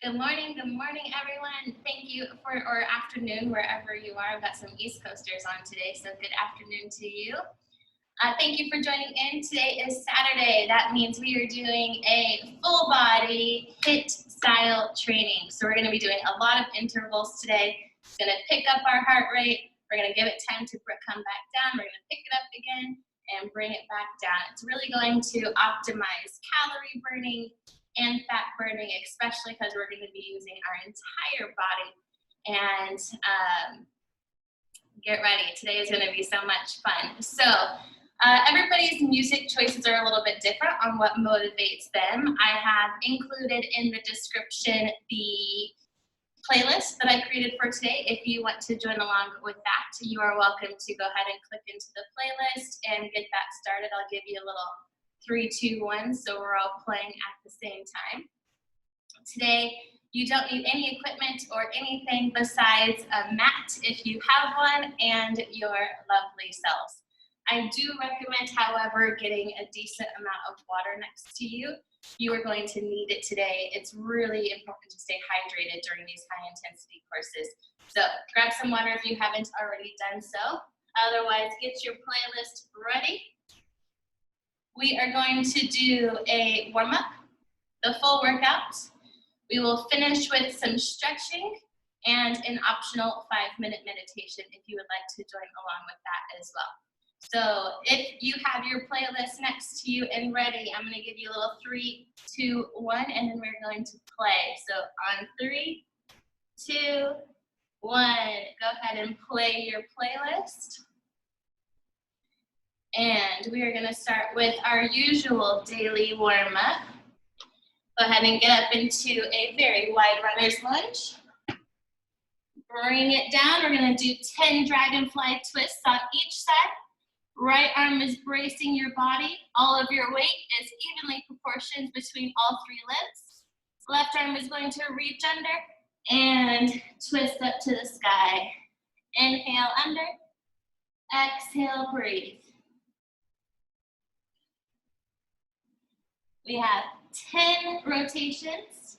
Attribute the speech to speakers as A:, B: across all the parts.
A: Good morning, everyone. Thank you or afternoon, wherever you are. I've got some East Coasters on today, so good afternoon to you. Thank you for joining in. Today is Saturday. That means we are doing a full body HIIT style training. So we're going to be doing a lot of intervals today. It's going to pick up our heart rate. We're going to give it time to come back down. We're going to pick it up again and bring it back down. It's really going to optimize calorie burning and fat burning, especially because we're going to be using our entire body. And get ready. Today is going to be so much fun. So everybody's music choices are a little bit different on what motivates them. I have included in the description the playlist that I created for today. If you want to join along with that, you are welcome to go ahead and click into the playlist and get that started. I'll give you a little 3, 2, 1, so we're all playing at the same time. Today, you don't need any equipment or anything besides a mat if you have one and your lovely selves. I do recommend, however, getting a decent amount of water next to you. You are going to need it today. It's really important to stay hydrated during these high intensity courses. So grab some water if you haven't already done so. Otherwise, get your playlist ready. We are going to do a warm-up, the full workout. We will finish with some stretching and an optional 5-minute meditation if you would like to join along with that as well. So if you have your playlist next to you and ready, I'm going to give you a little 3, 2, 1, and then we're going to play. So on 3, 2, 1, go ahead and play your playlist. And we are going to start with our usual daily warm-up. Go ahead and get up into a very wide runner's lunge. Bring it down. We're going to do 10 dragonfly twists on each side. Right arm is bracing your body. All of your weight is evenly proportioned between all 3 limbs. Left arm is going to reach under and twist up to the sky. Inhale under. Exhale, breathe. We have 10 rotations.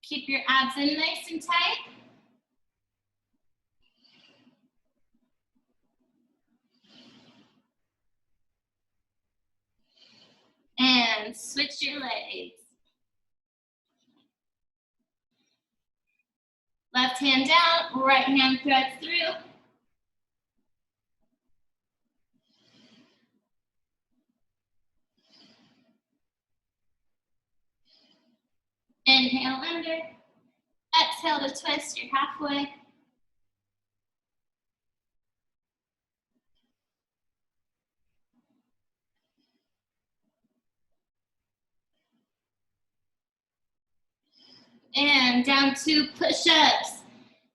A: Keep your abs in nice and tight. And switch your legs. Left hand down, right hand threads through. Inhale under. Exhale to twist, you're halfway. And down to push-ups.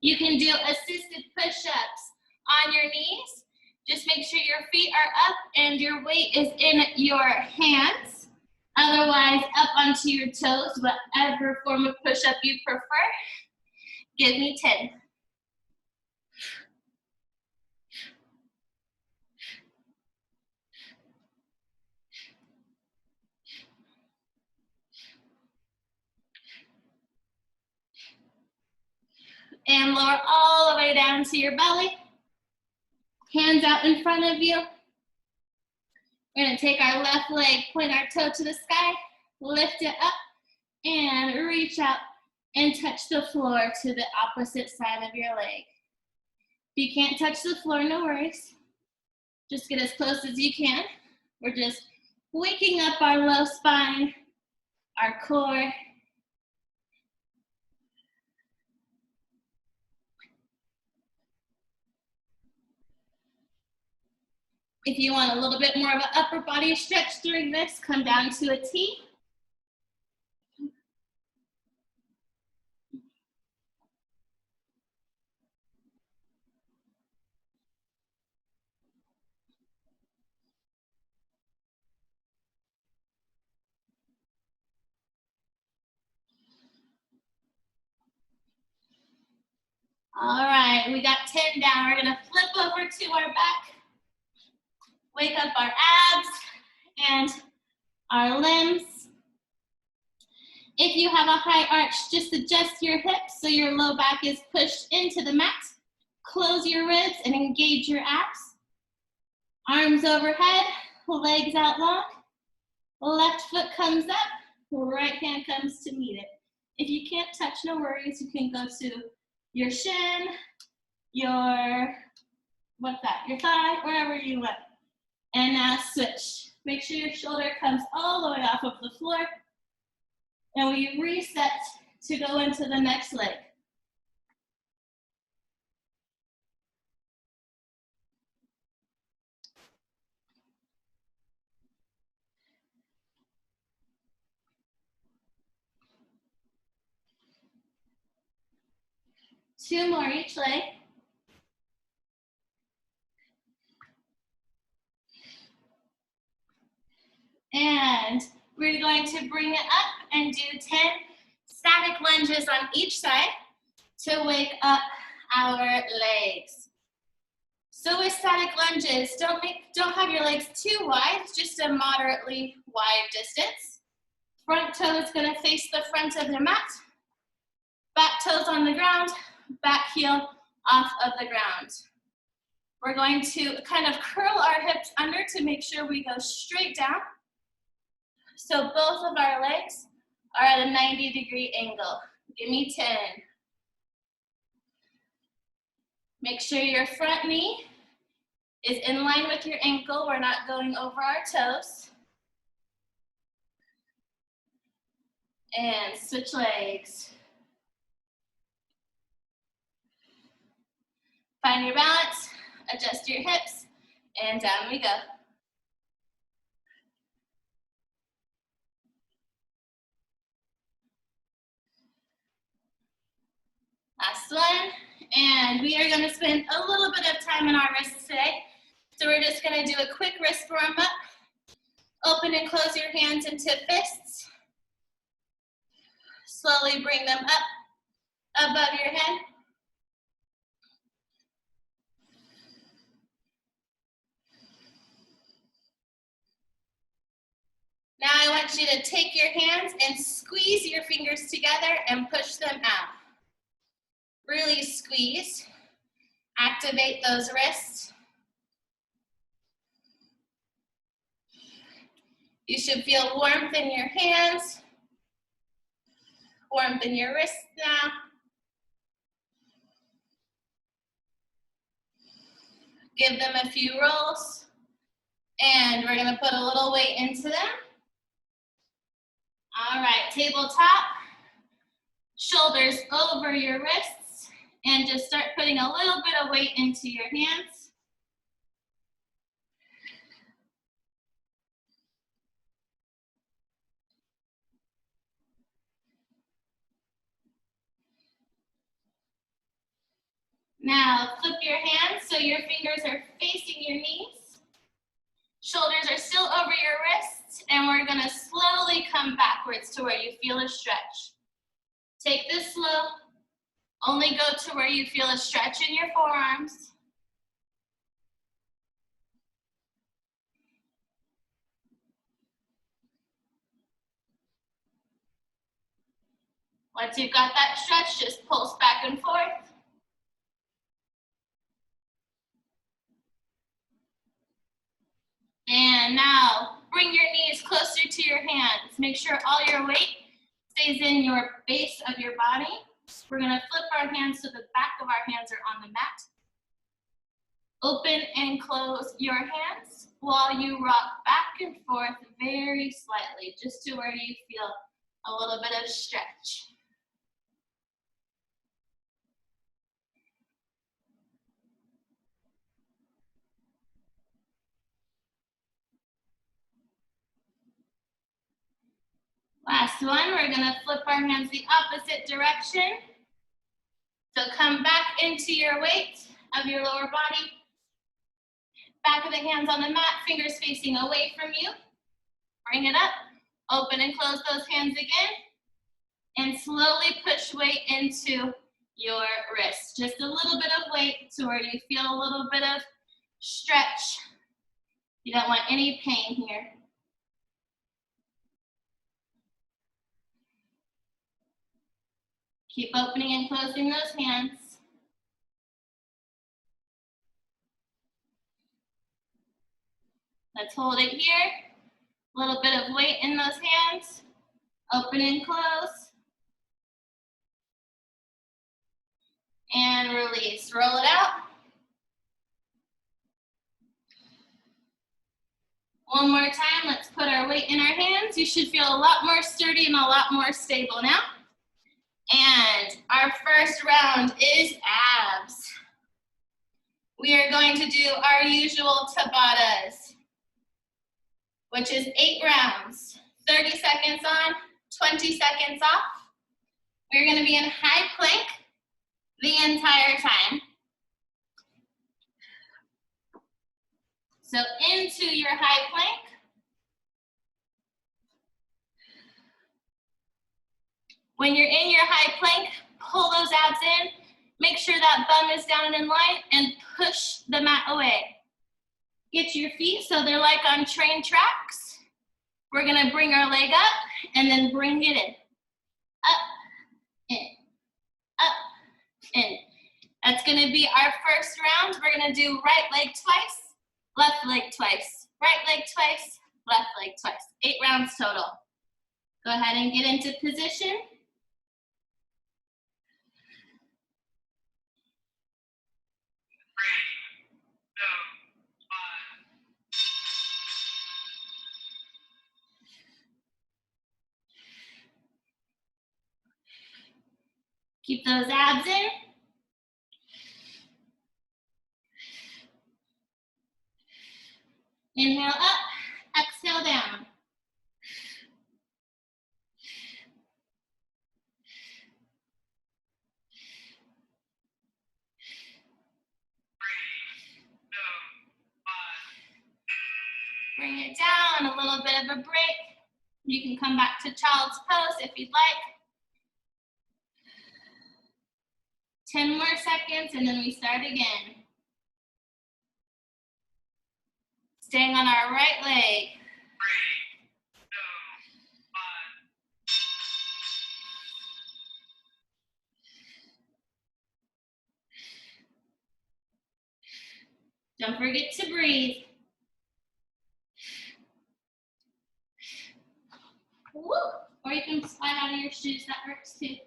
A: You can do assisted push-ups on your knees. Just make sure your feet are up and your weight is in your hands. Otherwise, up onto your toes, whatever form of push-up you prefer. Give me 10. And lower all the way down to your belly. Hands out in front of you. We're going to take our left leg, point our toe to the sky, lift it up, and reach out and touch the floor to the opposite side of your leg. If you can't touch the floor, no worries. Just get as close as you can. We're just waking up our low spine, our core. If you want a little bit more of an upper body stretch during this, come down to a T. All right, we got 10 down. We're gonna flip over to our back. Wake up our abs and our limbs. If you have a high arch, just adjust your hips so your low back is pushed into the mat. Close your ribs and engage your abs. Arms overhead, legs out long. Left foot comes up, right hand comes to meet it. If you can't touch, no worries. You can go to your shin, your, your thigh, wherever you want. And now switch. Make sure your shoulder comes all the way off of the floor. And we reset to go into the next leg. Two more each leg. And we're going to bring it up and do 10 static lunges on each side to wake up our legs. So with static lunges, don't have your legs too wide, just a moderately wide distance. Front toe is gonna face the front of the mat. Back toes on the ground, back heel off of the ground. We're going to kind of curl our hips under to make sure we go straight down. So both of our legs are at a 90-degree angle. Give me 10. Make sure your front knee is in line with your ankle. We're not going over our toes. And switch legs. Find your balance, adjust your hips, and down we go. Last one, and we are gonna spend a little bit of time in our wrists today. So we're just gonna do a quick wrist warm up. Open and close your hands into fists. Slowly bring them up above your head. Now I want you to take your hands and squeeze your fingers together and push them out. Really squeeze. Activate those wrists. You should feel warmth in your hands, warmth in your wrists now. Give them a few rolls. And we're gonna put a little weight into them. All right, tabletop, shoulders over your wrists, and just start putting a little bit of weight into your hands. Now flip your hands so your fingers are facing your knees. Shoulders are still over your wrists, and we're gonna slowly come backwards to where you feel a stretch. Take this slow. Only go to where you feel a stretch in your forearms. Once you've got that stretch, just pulse back and forth. And now, bring your knees closer to your hands. Make sure all your weight stays in your base of your body. We're gonna flip our hands so the back of our hands are on the mat. Open and close your hands while you rock back and forth very slightly, just to where you feel a little bit of stretch. Last one, we're gonna flip our hands the opposite direction. So come back into your weight of your lower body. Back of the hands on the mat, fingers facing away from you. Bring it up, open and close those hands again. And slowly push weight into your wrist. Just a little bit of weight to where you feel a little bit of stretch. You don't want any pain here. Keep opening and closing those hands. Let's hold it here. A little bit of weight in those hands. Open and close. And release. Roll it out. One more time, let's put our weight in our hands. You should feel a lot more sturdy and a lot more stable now. And our first round is abs. We are going to do our usual Tabatas, which is 8 rounds, 30 seconds on, 20 seconds off. We're gonna be in high plank the entire time. So into your high plank. When you're in your high plank, pull those abs in. Make sure that bum is down and in line and push the mat away. Get your feet so they're like on train tracks. We're gonna bring our leg up and then bring it in. Up, in, up, in. That's gonna be our first round. We're gonna do right leg twice, left leg twice, right leg twice, left leg twice. 8 rounds total. Go ahead and get into position. Keep those abs in. Inhale up, exhale down. Bring it down, a little bit of a break. You can come back to child's pose if you'd like. 10 more seconds and then we start again. Staying on our right leg. 3, 2, 1. Don't forget to breathe. Woo. Or you can slide out of your shoes, that works too.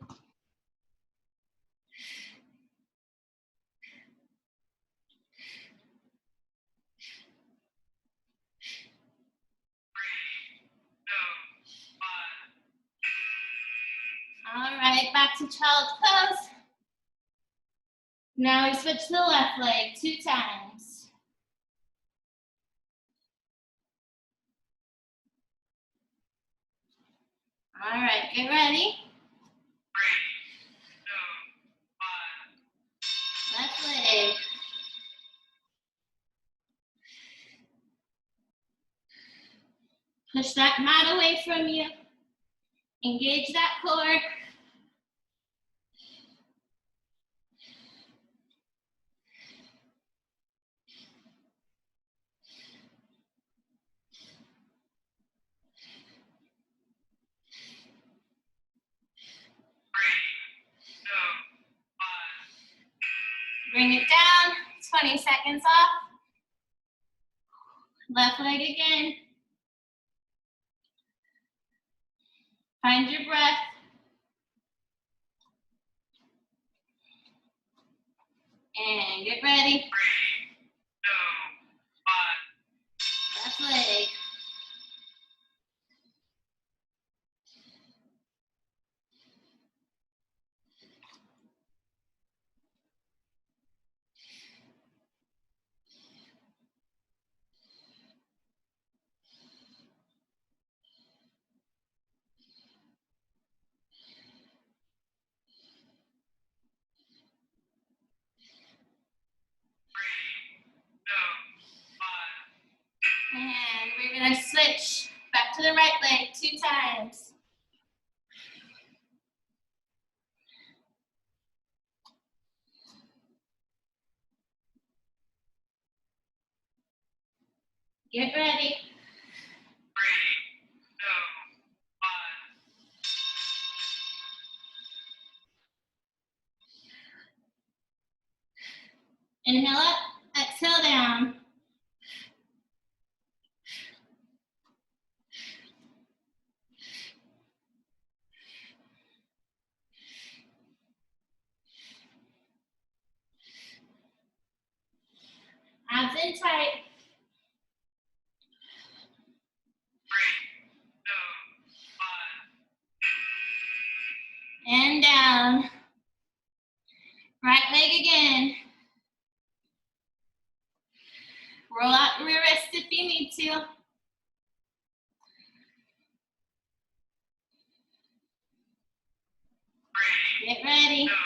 A: All right, back to child's pose. Now we switch to the left leg 2 times. All right, get ready. 3, 2, 1. Left leg. Push that mat away from you. Engage that core. Bring it down, 20 seconds off. Left leg again. Find your breath. And get ready. 3, 2, 1. Left leg. And we're gonna switch back to the right leg 2 times. Get ready. 3, 2, 1. Inhale up, exhale down. Abs in tight. 3, 2, 1. And down. Right leg again. Roll out your wrist if you need to. Get ready. 2, 1.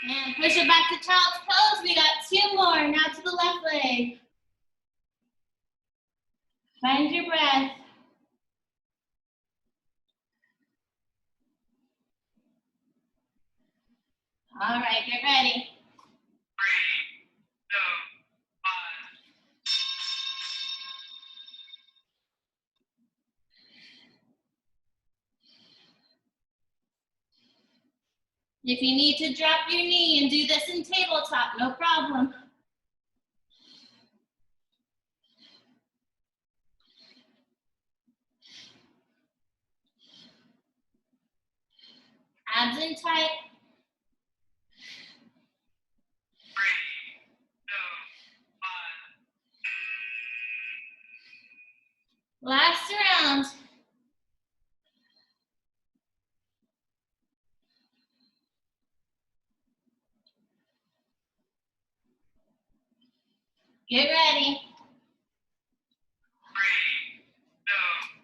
A: And push it back to child's pose. We got 2 more. Now to the left leg. Find your breath. All right, get ready. 3, 2, 1. If you need to drop your knee and do this in tabletop, no problem. Abs in tight. 3, 2, 1. Last round. Get ready. 3, 2, 1.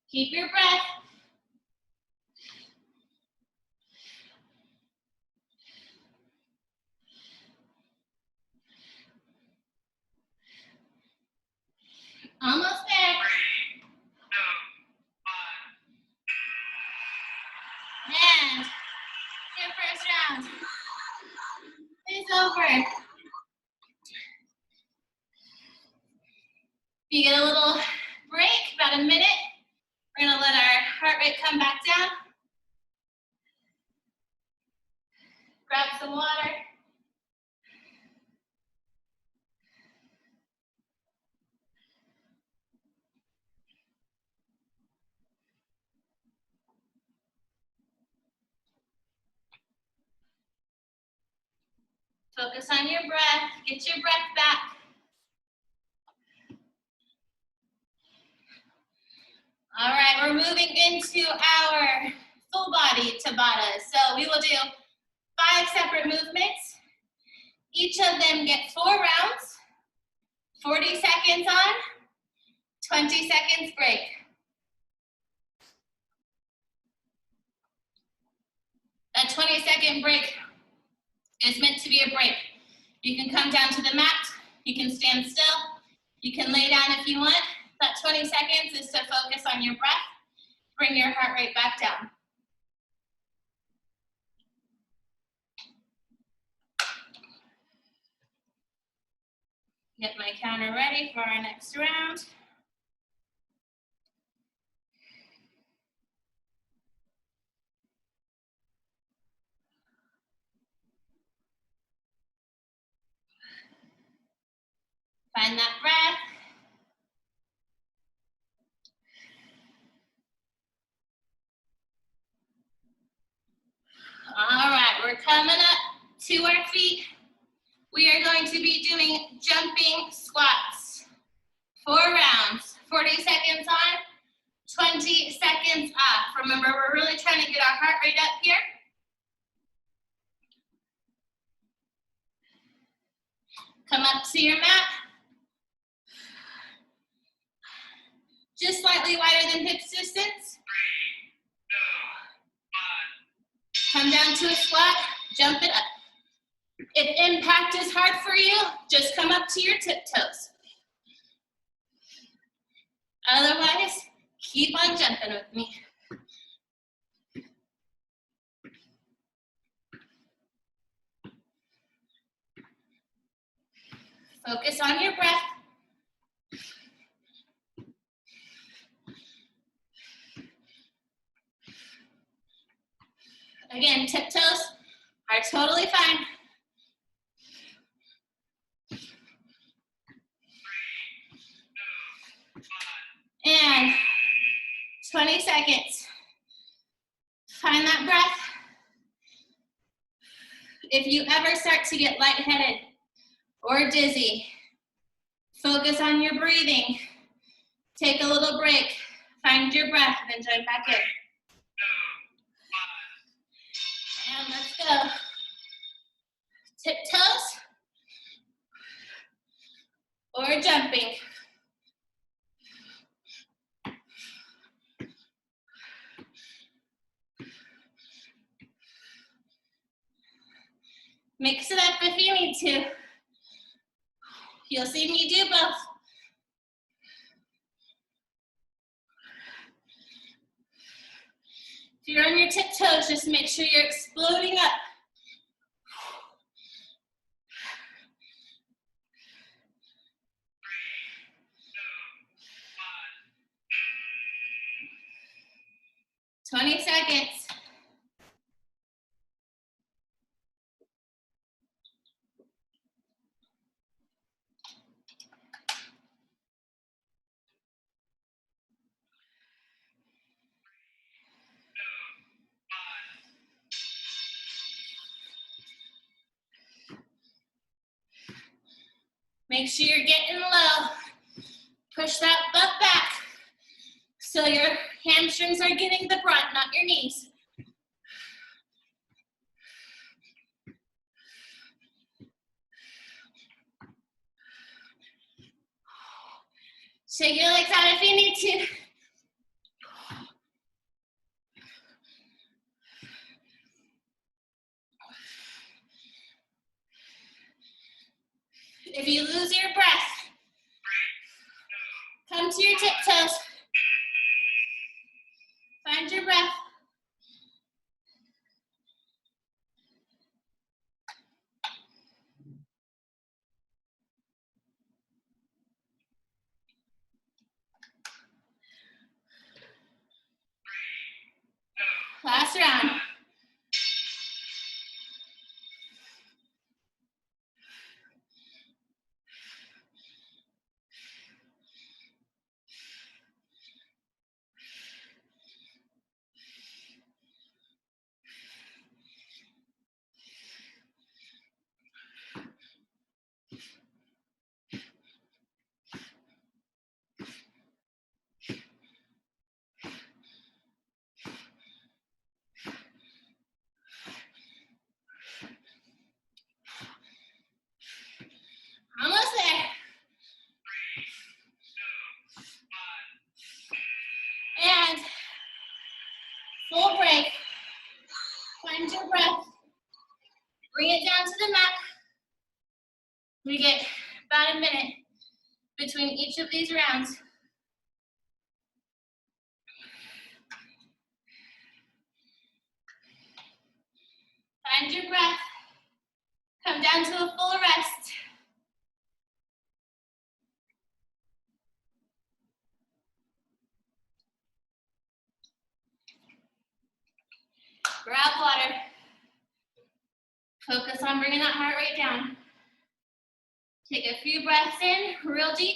A: Keep your breath. Almost there. 3, 2, 1. And your first round is over. You get a little break, about a minute. We're gonna let our heart rate come back down. Grab some water. Focus on your breath, get your breath back. All right, we're moving into our full body Tabata. So we will do 5 separate movements. Each of them get 4 rounds, 40 seconds on, 20 seconds break. That 20-second break is meant to be a break. You can come down to the mat, you can stand still, you can lay down if you want. That 20 seconds is to focus on your breath, bring your heart rate back down. Get my counter ready for our next round. Find that breath. All right, we're coming up to our feet. We are going to be doing jumping squats. seconds off. Remember, we're really trying to get our heart rate up here. Come up to your mat. Just slightly wider than hips distance. Come down to a squat, jump it up. If impact is hard for you, just come up to your tiptoes. Otherwise, keep on jumping with me. Focus on your breath. Again, tiptoes are totally fine. And 20 seconds. Find that breath. If you ever start to get lightheaded or dizzy, focus on your breathing. Take a little break. Find your breath, then join back in. And let's go. Tiptoes or jumping. Mix it up if you need to. You'll see me do both. If you're on your tiptoes, just make sure you're exploding up. Two, 20 seconds. Make sure you're getting low. Push that butt back so your hamstrings are getting the brunt, not your knees. Shake your legs out if you need to. If you lose your breath, come to your tiptoes. Find your breath. Last round. Almost there. And full break. Find your breath. Bring it down to the mat. We get about a minute between each of these rounds. Find your breath. Come down to a full rest. Grab water. Focus on bringing that heart rate down. Take a few breaths in, real deep.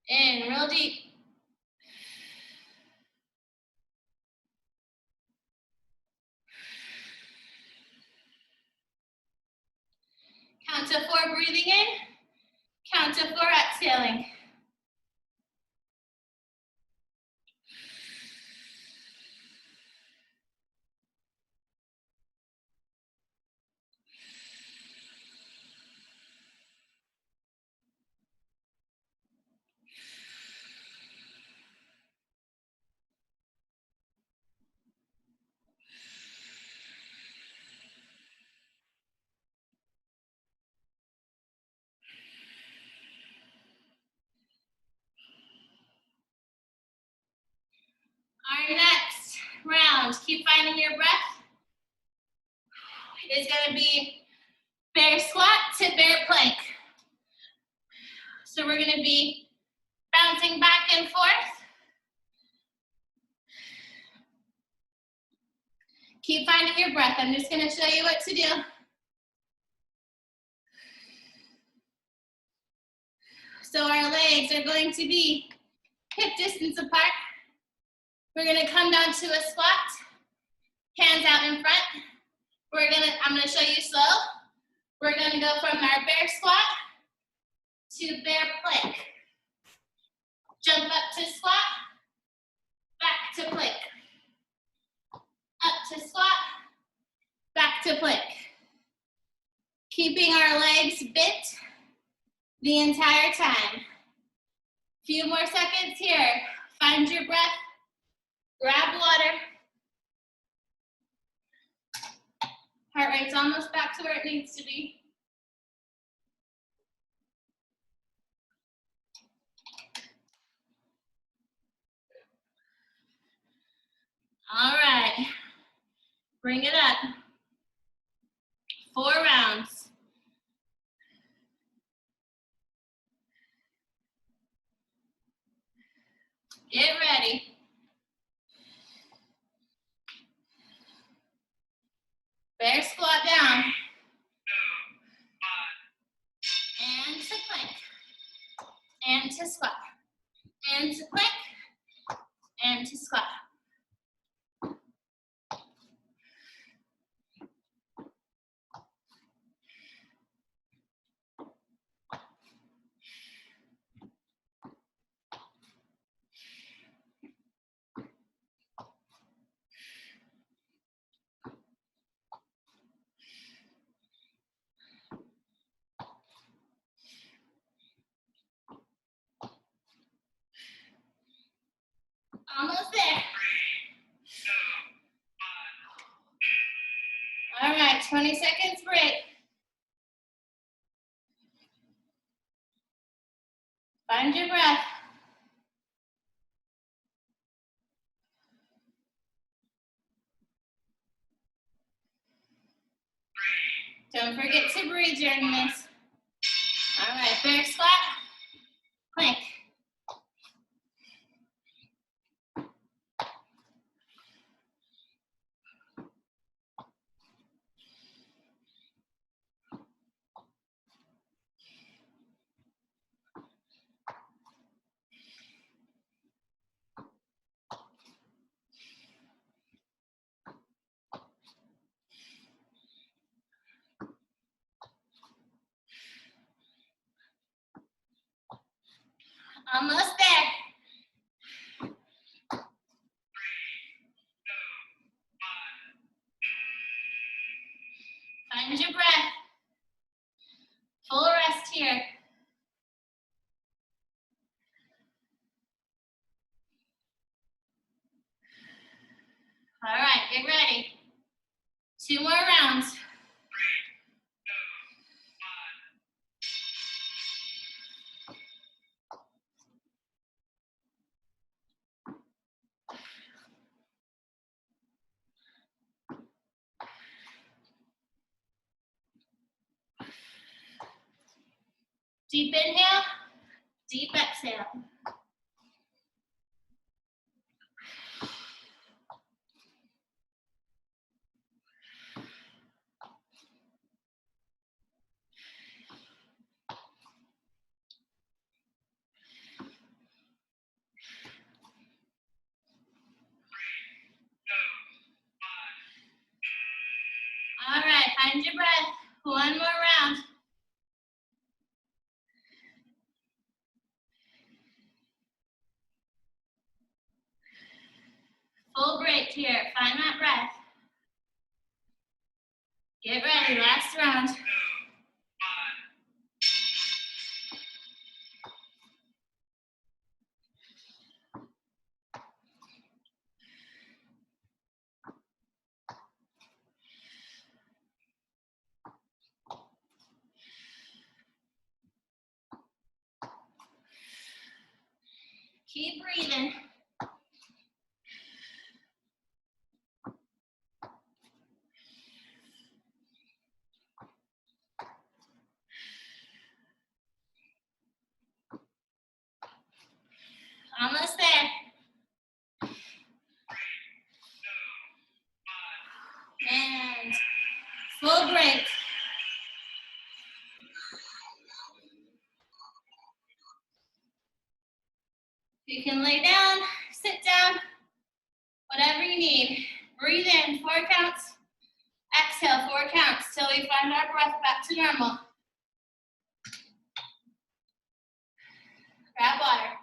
A: In, real deep. Count to 4, breathing in. count to 4, exhaling. Our next round, keep finding your breath, is gonna be bear squat to bear plank. So we're gonna be bouncing back and forth. Keep finding your breath. I'm just gonna show you what to do. So our legs are going to be hip distance apart. We're gonna come down to a squat, hands out in front. I'm gonna show you slow. We're gonna go from our bear squat to bear plank. Jump up to squat, back to plank. Up to squat, back to plank. Keeping our legs bent the entire time. Few more seconds here. Find your breath, grab water. Heart rate's almost back to where it needs to be. All right, bring it up. 4 rounds. Get ready. Bear squat down. And to plank. And to squat. And to plank. And to squat. Almost there. All right, 20 seconds break. Find your breath. Don't forget to breathe during this. All right, bear squat, plank. Almost there. Find your breath. Full rest here. All right, get ready. 2 more rounds. Deep inhale, deep exhale. All right, find your breath. 1 more round. here. Find that breath. Get ready, last round. Keep breathing. Almost there. And full break. You can lay down, sit down, whatever you need. Breathe in, 4 counts. Exhale, 4 counts till we find our breath back to normal. Grab water.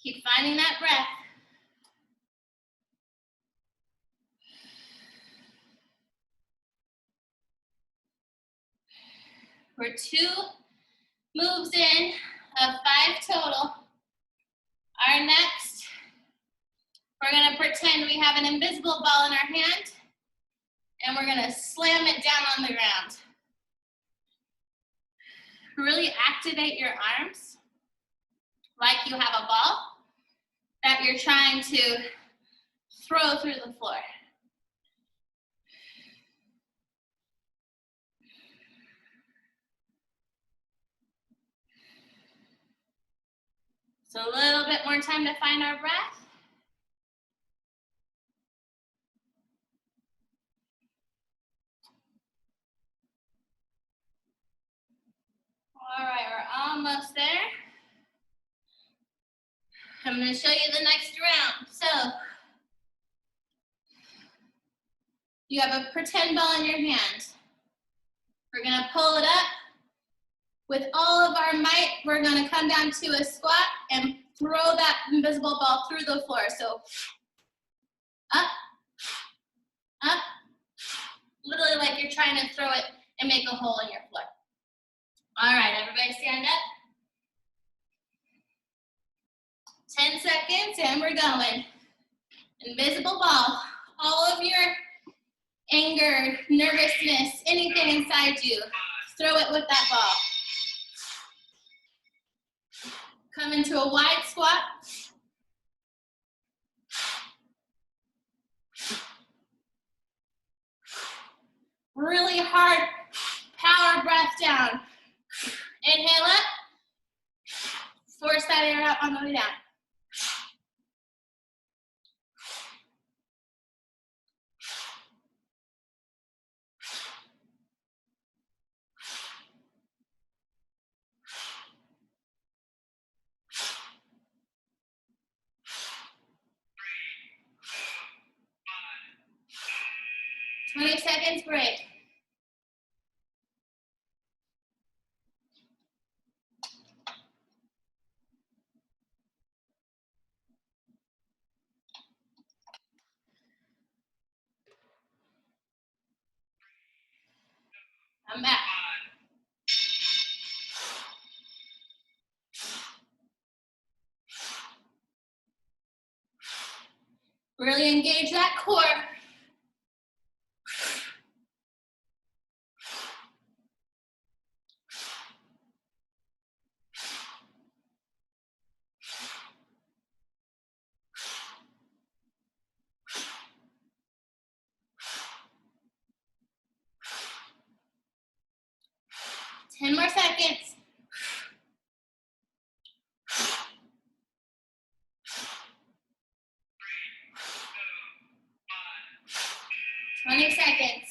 A: Keep finding that breath. We're 2 moves in of 5 total. Our next, we're gonna pretend we have an invisible ball in our hand and we're gonna slam it down on the ground. Really activate your arms like you have a ball that you're trying to throw through the floor. So a little bit more time to find our breath. All right, we're almost there. I'm going to show you the next round. So you have a pretend ball in your hand. We're going to pull it up. With all of our might, we're going to come down to a squat and throw that invisible ball through the floor. So up, up, literally like you're trying to throw it and make a hole in your floor. All right, everybody stand up. 10 seconds and we're going. Invisible ball. All of your anger, nervousness, anything inside you, throw it with that ball. Come into a wide squat. Really hard power breath down. Inhale up. Force that air out on the way down. Twenty seconds break. I'm back. Really engage that core. Ten more seconds. 20 seconds.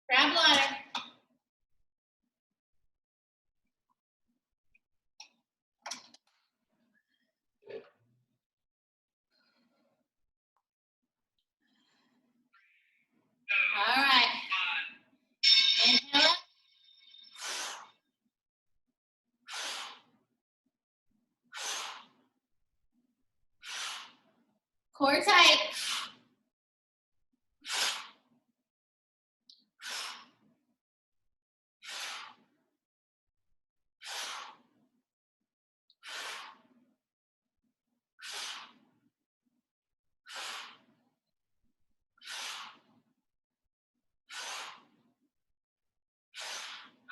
A: Grab water. Core tight.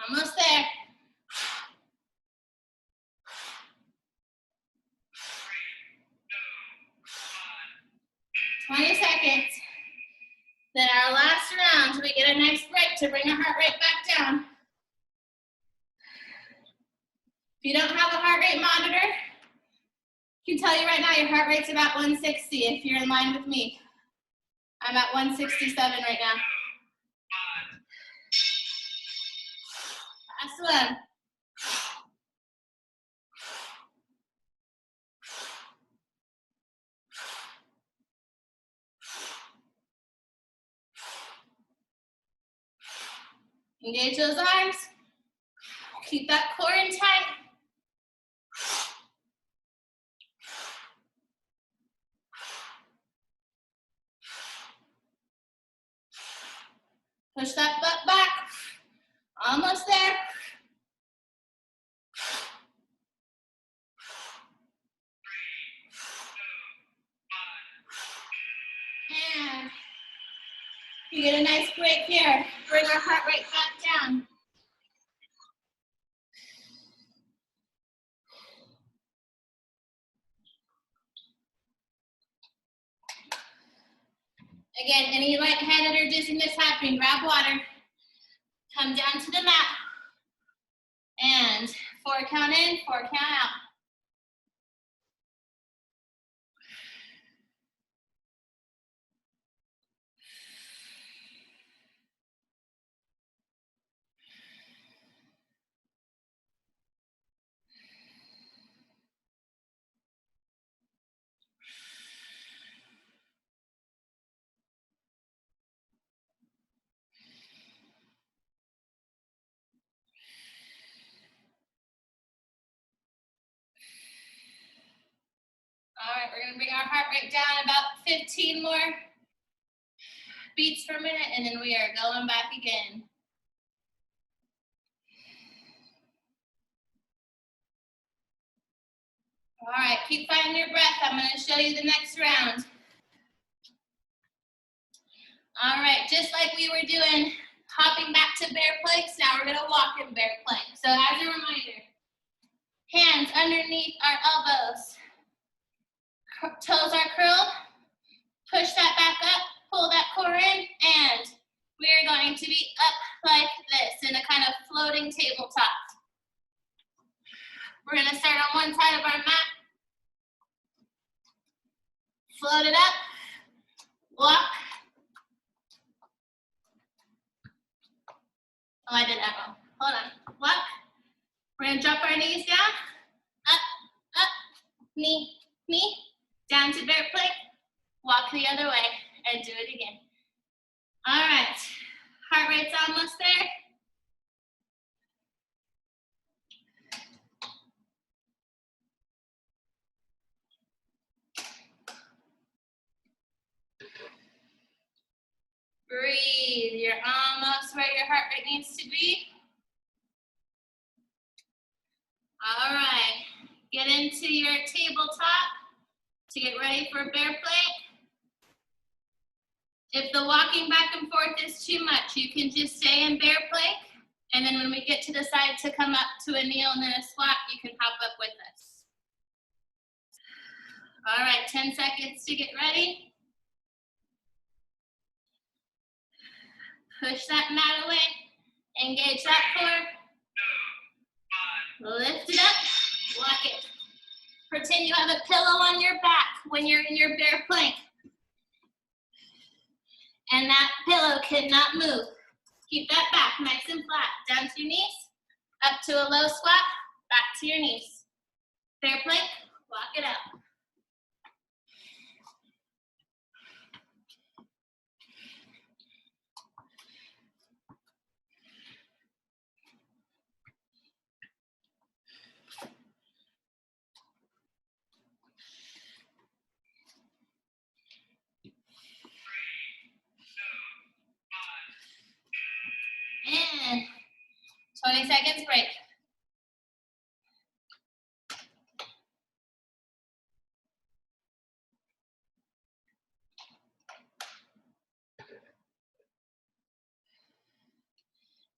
A: Almost there. 20 seconds. Then our last round, we get a nice break to bring our heart rate back down. If you don't have a heart rate monitor, I can tell you right now your heart rate's about 160 if you're in line with me. I'm at 167 right now. Last one. Engage those arms. Keep that core in tight. Push that butt back. Almost there. And you get a nice break here. Bring our heart rate back down. Again, any lightheaded or dizziness happening, grab water. Come down to the mat. And 4 count in, 4 count out. All right, we're gonna bring our heart rate down about 15 more beats per minute, and then we are going back again. All right, keep finding your breath. I'm gonna show you the next round. All right, just like we were doing, hopping back to bear planks, now we're gonna walk in bear plank. So as a reminder, hands underneath our elbows. Toes are curled, push that back up, pull that core in, and we're going to be up like this in a kind of floating tabletop. We're gonna start on one side of our mat, float it up, walk. Oh, I did that wrong. Hold on, walk. We're gonna drop our knees down, up, knee, knee, down to bear plank, walk the other way, and do it again. All right, heart rate's almost there. Breathe, you're almost where your heart rate needs to be. All right, get into your tabletop to get ready for bear plank. If the walking back and forth is too much, you can just stay in bear plank, and then when we get to the side to come up to a kneel and then a squat, you can hop up with us. All right, 10 seconds to get ready. Push that mat away, engage that core, lift it up, walk it. Pretend you have a pillow on your back when you're in your bear plank. And that pillow cannot move. Keep that back nice and flat. Down to your knees, up to a low squat, back to your knees. Bear plank, walk it out.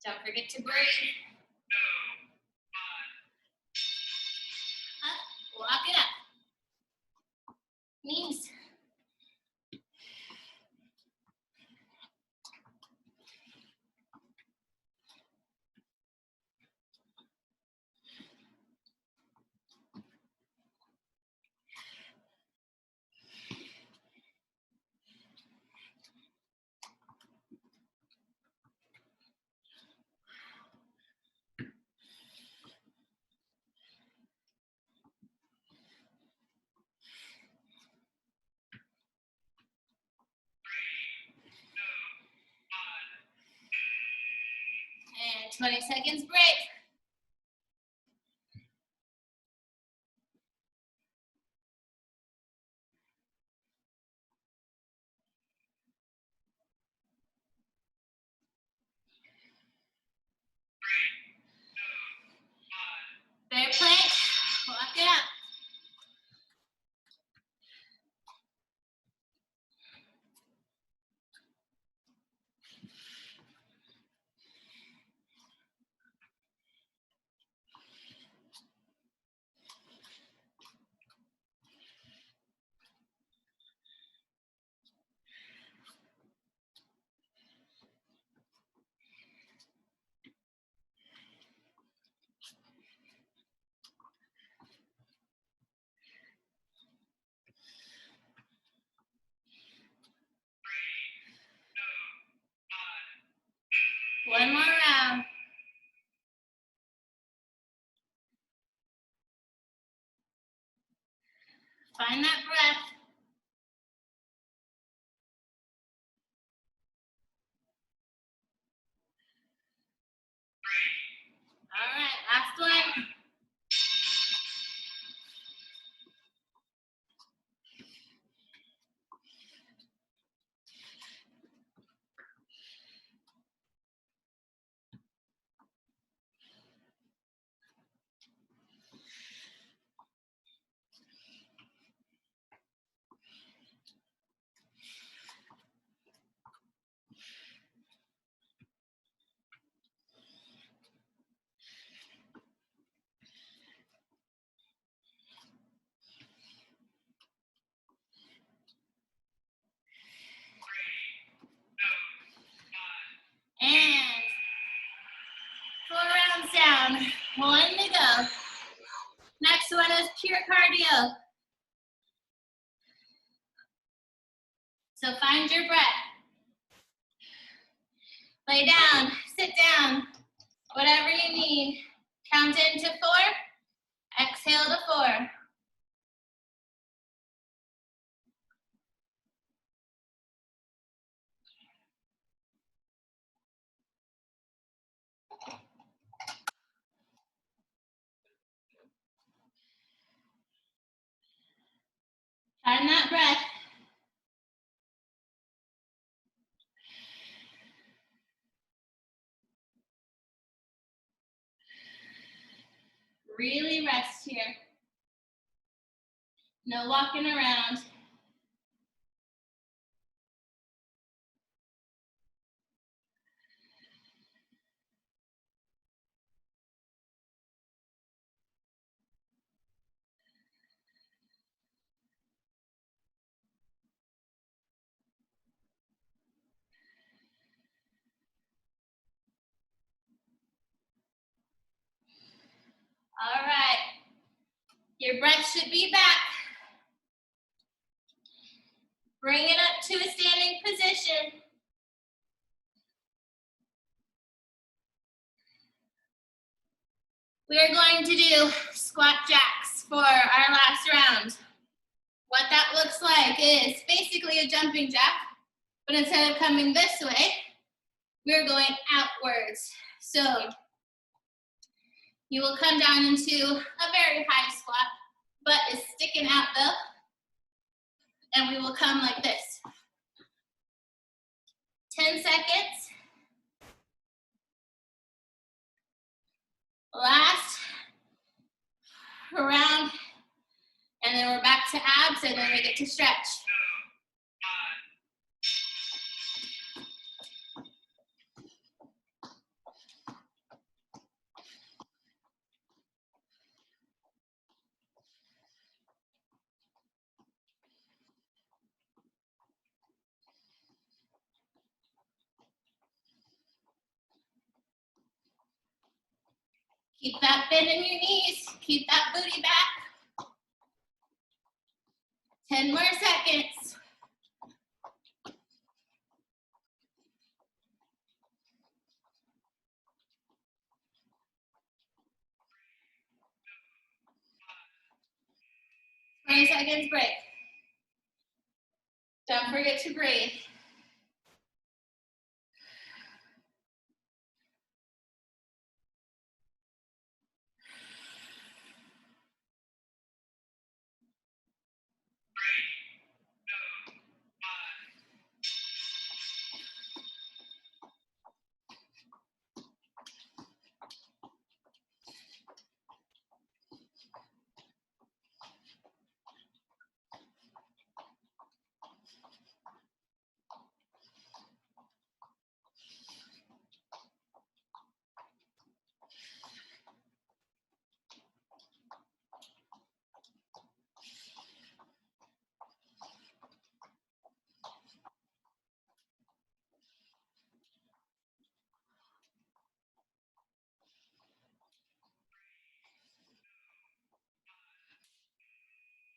A: Don't forget to breathe. Up, walk it up. Knees. And 20 seconds break. Bear plank, walk it up. One more round. Find that breath. All right, last one. And 4 rounds down, 1 to go. Next one is pure cardio. So find your breath. Lay down, sit down, whatever you need. Count into 4, exhale to 4. Find that breath. Really rest here. No walking around. All right. Your breath should be back. Bring it up to a standing position. We are going to do squat jacks for our last round. What that looks like is basically a jumping jack, but instead of coming this way, we're going outwards. So you will come down into a very high squat, butt is sticking out though, and we will come like this. 10 seconds. Last round, and then we're back to abs, and then we get to stretch. Keep that bend in your knees. Keep that booty back. 10 more seconds. Seconds break. Don't forget to breathe.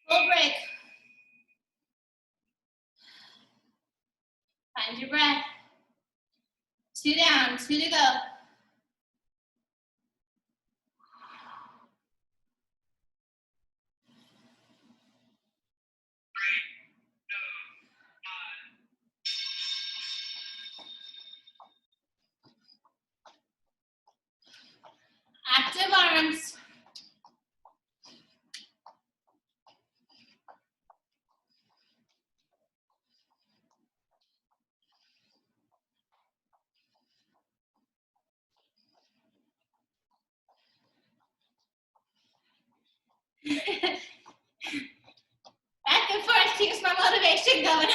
A: Full break. Find your breath. 2 down, 2 to go. Active arms. Back and forth keeps my motivation going.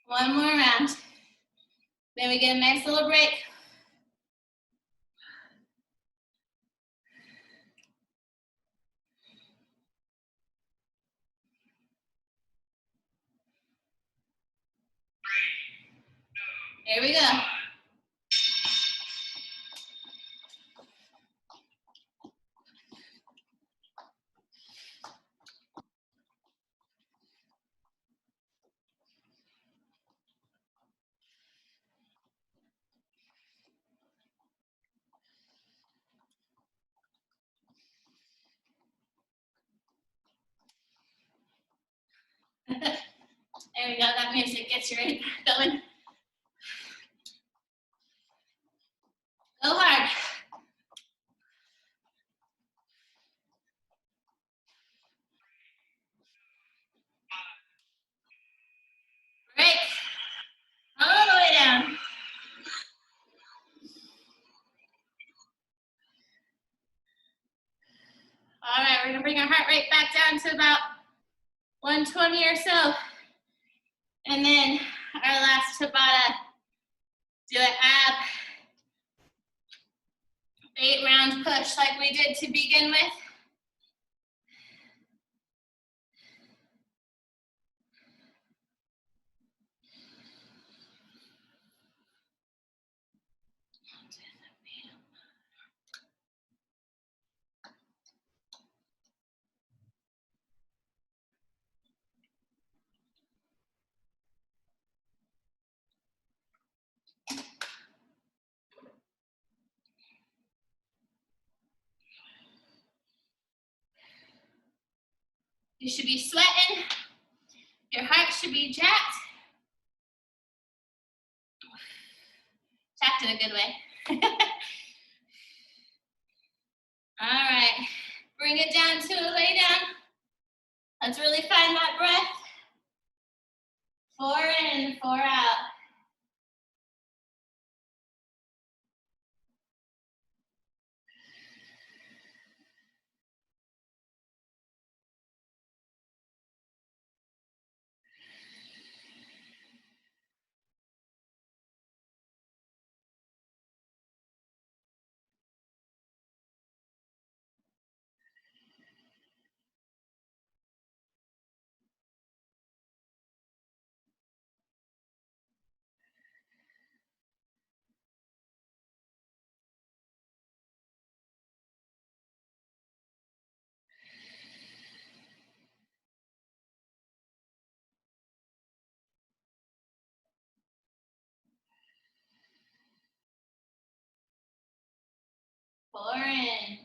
A: One more round. Then we get a nice little break. Here we go. There we go, that music gets you right back going. Go hard. Break. All the way down. All right, we're gonna bring our heart rate back down to about 120 or so. And then our last Tabata, do an ab 8-round push like we did to begin with. You should be sweating. Your heart should be jacked. Jacked in a good way. All right, bring it down to a lay down. Let's really find that breath. 4 in, 4 out. in,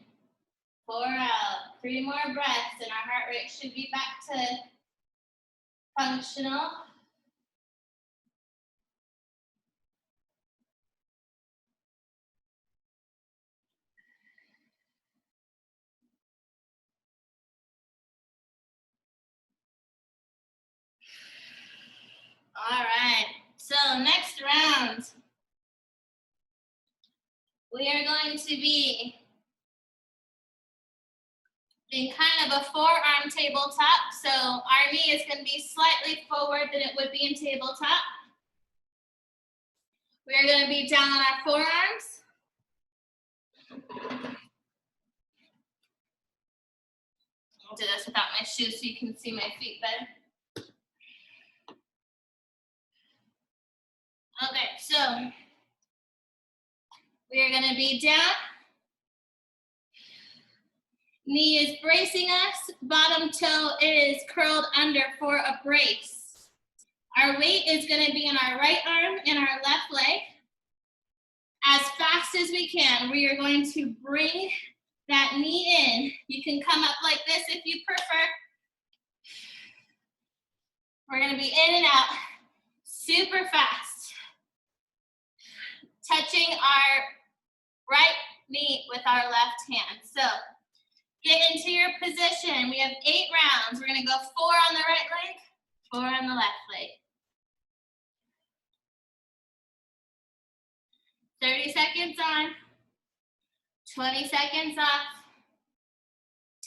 A: 4 out. 3 more breaths and our heart rate should be back to functional. All right, so next round, we are going to be in kind of a forearm tabletop. So our knee is going to be slightly forward than it would be in tabletop. We are going to be down on our forearms. I'll do this without my shoes so you can see my feet better. Okay, so we are going to be down. Knee is bracing us. Bottom toe is curled under for a brace. Our weight is going to be in our right arm and our left leg. As fast as we can, we are going to bring that knee in. You can come up like this if you prefer. We're going to be in and out super fast. Touching our right knee with our left hand. So get into your position. We have 8 rounds. We're going to go 4 on the right leg, 4 on the left leg. 30 seconds on, 20 seconds off,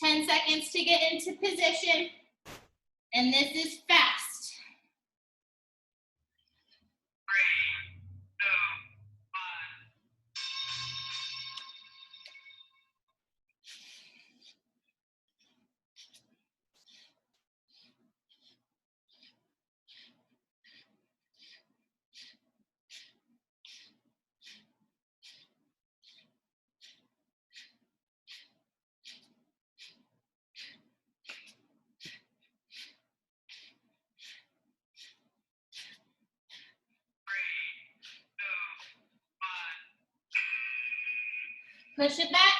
A: 10 seconds to get into position, and this is fast. 3, 2, 1. Push it back.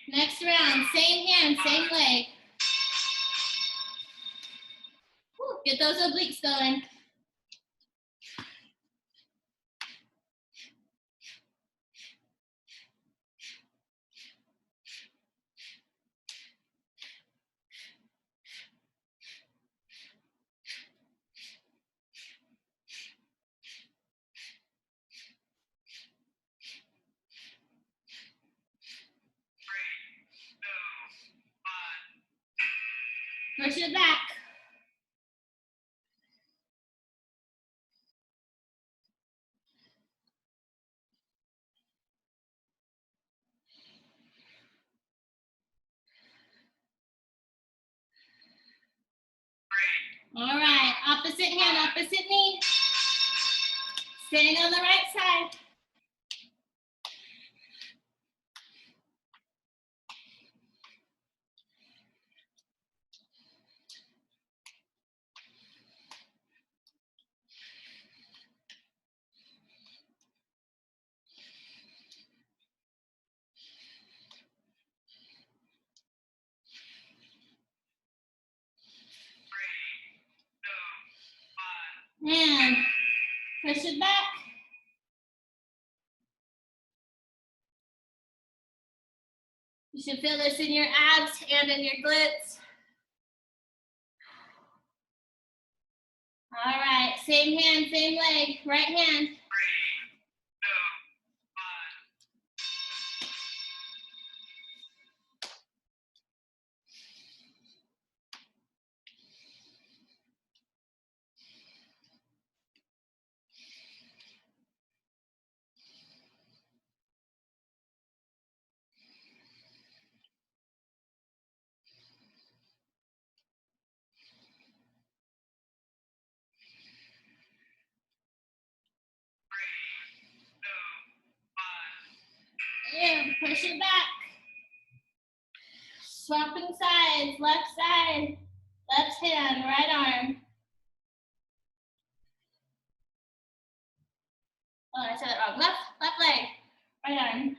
A: Next round, same hand, same leg. Woo, get those obliques going. Push it back. All right, opposite hand, opposite knee. Staying on the right side. And push it back. You should feel this in your abs and in your glutes. All right, same hand, same leg, right hand. 3, 2, 1. And push it back. Swapping sides, left side, left hand, right arm. Oh, I said it wrong. Left leg, right arm. 3,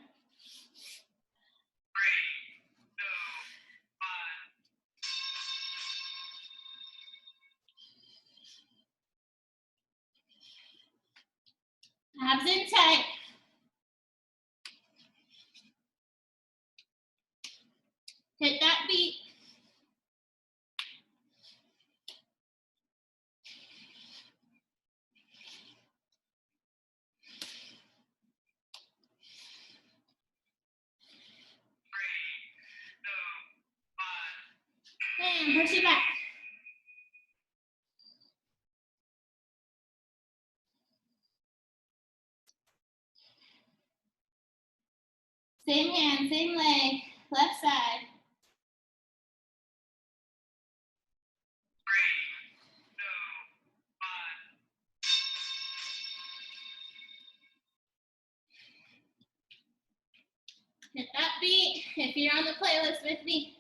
A: 2, 1. Abs in tight. Hit that beat. And push it back. Same hand, same leg, left side. 3, 2, 1. Hit that beat if you're on the playlist with me.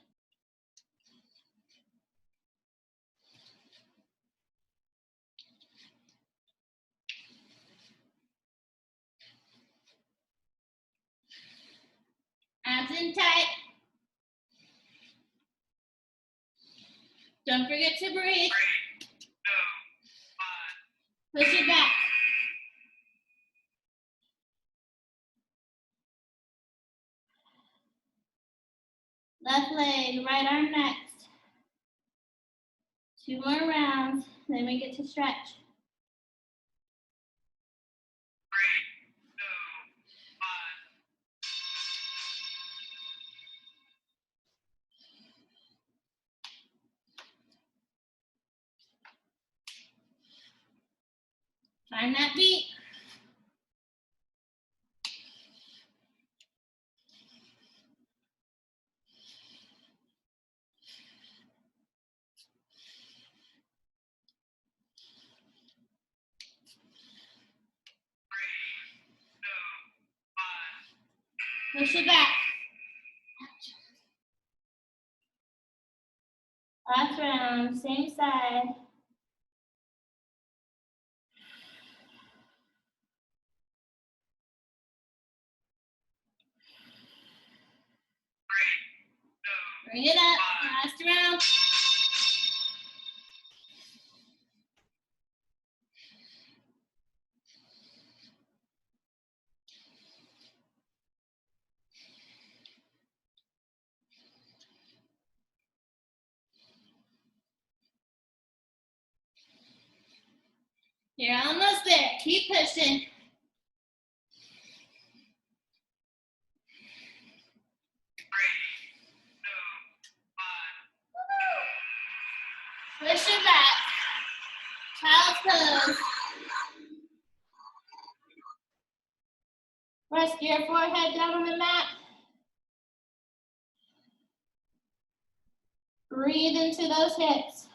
A: Abs in tight. Don't forget to breathe. 3, 2, 1. Push it back. Left leg, right arm next. 2 more rounds, then we get to stretch. 3, 2, 1. Find that beat. Push it back. Last round, same side. 3, 2, 1. Bring it up. Last round. You're almost there. Keep pushing. 3, 2, 1. Push it back. Child's pose. Rest your forehead down on the mat. Breathe into those hips.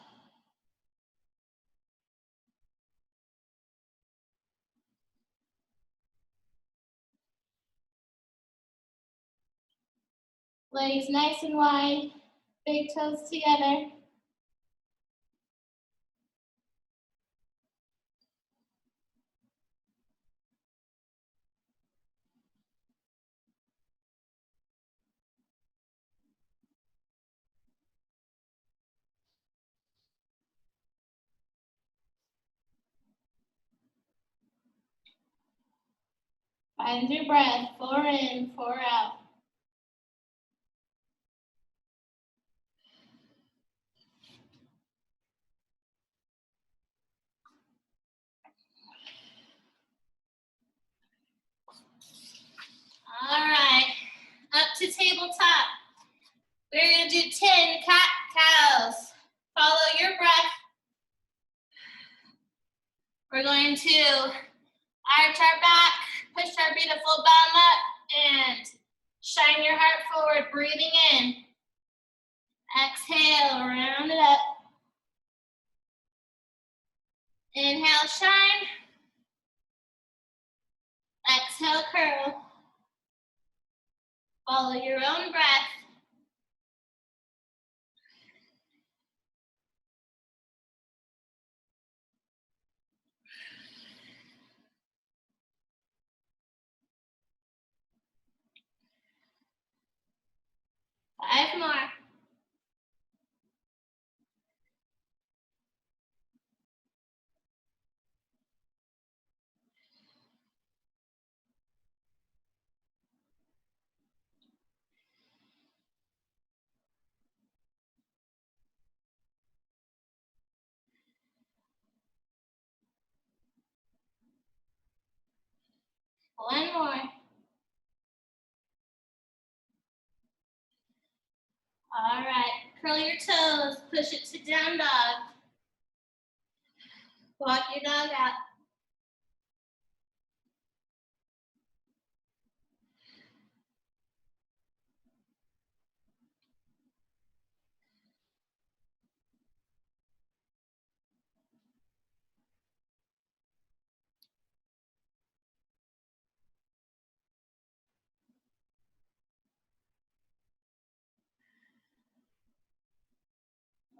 A: Legs nice and wide, big toes together. Find your breath, 4 in, 4 out. All right, up to tabletop. We're gonna do 10 cat-cows. Follow your breath. We're going to arch our back, push our beautiful bum up, and shine your heart forward, breathing in. Exhale, round it up. Inhale, shine. Exhale, curl. Follow your own breath. 5 more. One more. All right, curl your toes, push it to down dog. Walk your dog out.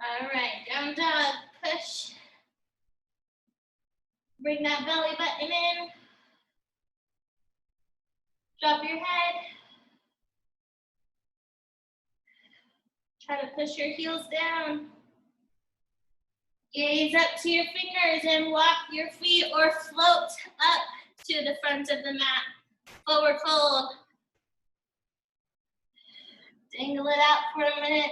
A: All right, down dog, push. Bring that belly button in. Drop your head. Try to push your heels down. Gaze up to your fingers and walk your feet or float up to the front of the mat. Forward fold. Dangle it out for a minute.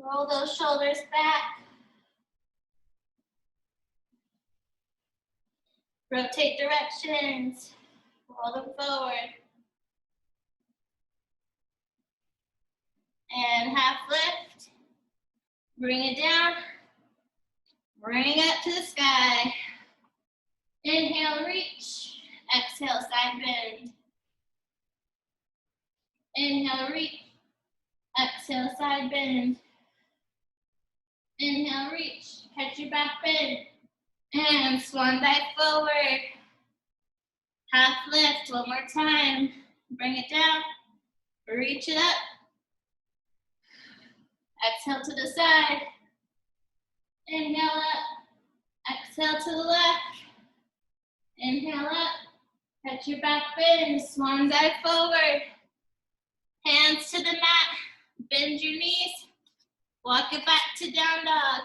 A: Roll those shoulders back. Rotate directions. Roll them forward. And half lift. Bring it down. Bring it up to the sky. Inhale, reach. Exhale, side bend. Inhale, reach. Exhale, side bend. Inhale, reach. Catch your back bend. And swan dive forward. Half lift, one more time. Bring it down. Reach it up. Exhale to the side. Inhale up. Exhale to the left. Inhale up. Catch your back bend. Swan dive forward. Hands to the mat. Bend your knees. Walk it back to down dog.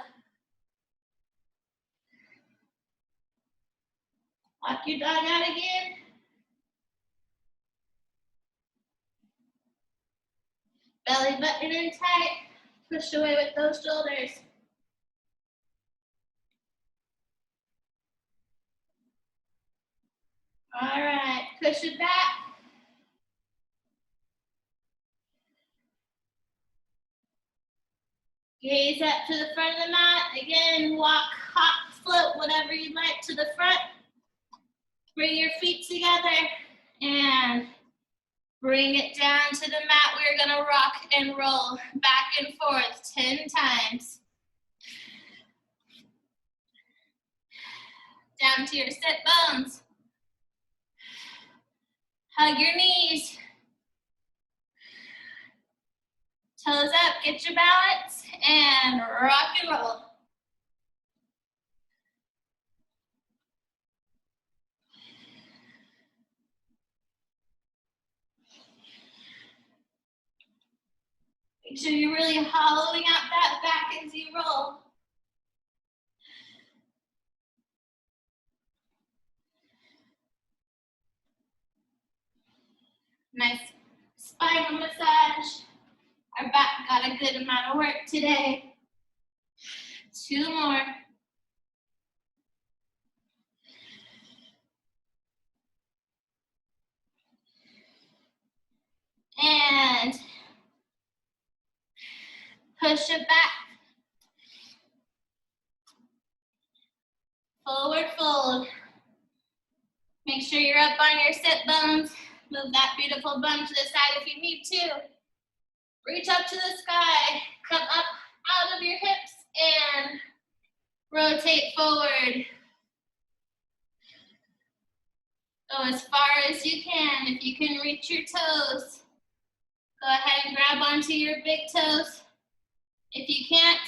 A: Walk your dog out again. Belly button in tight. Push away with those shoulders. All right, push it back. Gaze up to the front of the mat. Again, walk, hop, float, whatever you'd like to the front. Bring your feet together and bring it down to the mat. We're gonna rock and roll back and forth 10 times. Down to your sit bones. Hug your knees. Toes up, get your balance, and rock and roll. Make sure you're really hollowing out that back as you roll. Nice spinal massage. Our back got a good amount of work today. 2 more. And push it back. Forward fold. Make sure you're up on your sit bones. Move that beautiful bum to the side if you need to. Reach up to the sky. Come up out of your hips and rotate forward. Go as far as you can. If you can reach your toes, go ahead and grab onto your big toes. If you can't,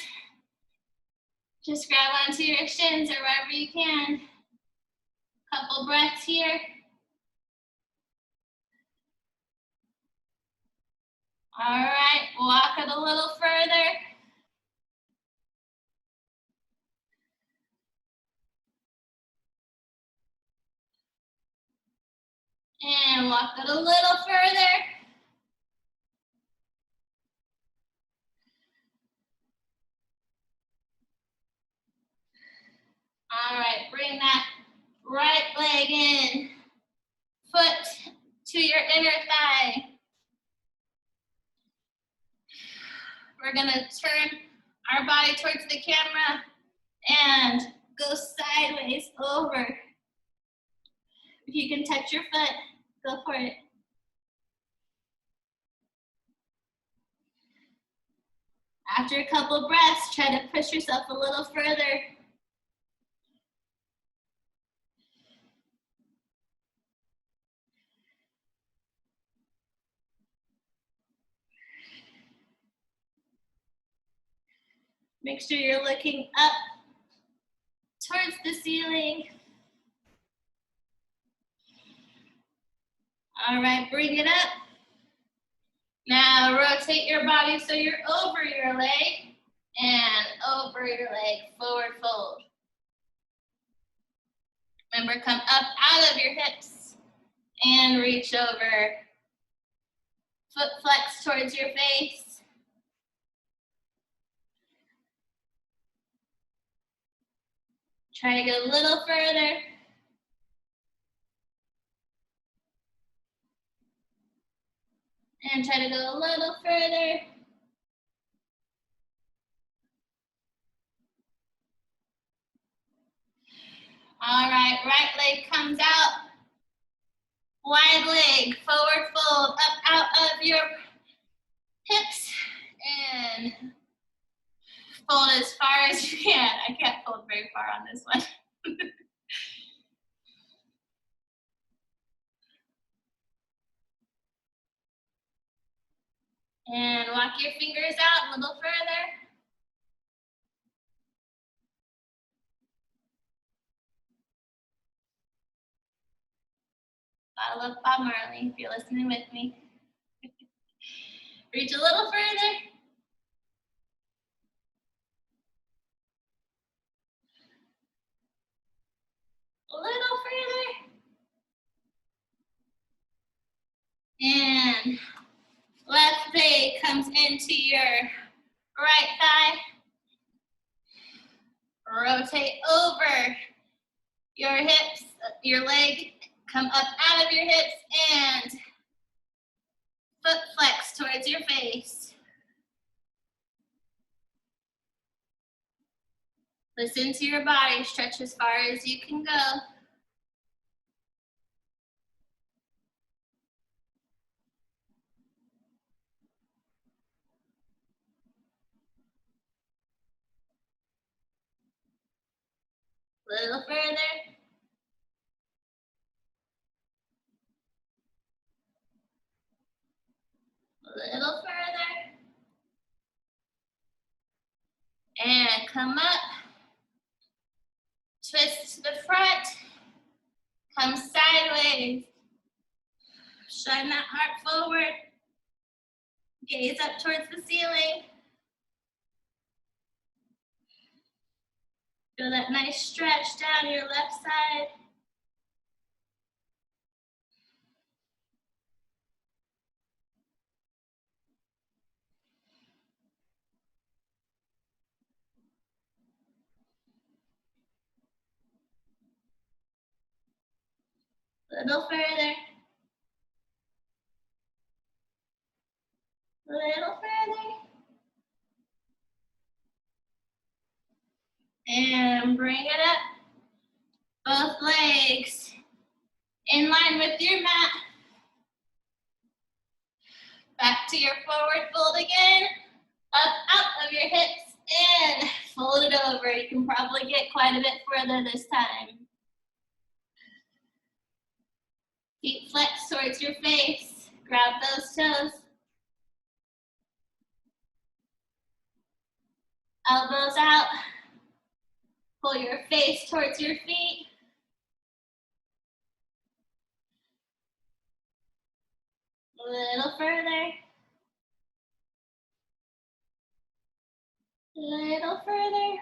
A: Just grab onto your shins or wherever you can. Couple breaths here. All right, walk it a little further. And walk it a little further. All right, bring that right leg in. Foot to your inner thigh. We're gonna turn our body towards the camera and go sideways over. If you can touch your foot, go for it. After a couple breaths, try to push yourself a little further. Make sure you're looking up towards the ceiling. All right, bring it up. Now rotate your body so you're over your leg and over your leg, forward fold. Remember, come up out of your hips and reach over. Foot flex towards your face. Try to go a little further. And try to go a little further. All right, right leg comes out. Wide leg, forward fold, up out of your hips. And fold as far as you can. I can't fold very far on this one. And walk your fingers out a little further. I love Bob Marley, if you're listening with me. Reach a little further. A little further. And left leg comes into your right thigh. Rotate over your hips, your leg, come up out of your hips and foot flex towards your face. Listen to your body, stretch as far as you can go. A little further. A little further. And come up. Twist to the front. Come sideways. Shine that heart forward. Gaze up towards the ceiling. Feel that nice stretch down your left side. A little further. A little further. And bring it up. Both legs in line with your mat. Back to your forward fold again. Up out of your hips and fold it over. You can probably get quite a bit further this time. Feet flex towards your face. Grab those toes. Elbows out. Pull your face towards your feet. A little further. A little further.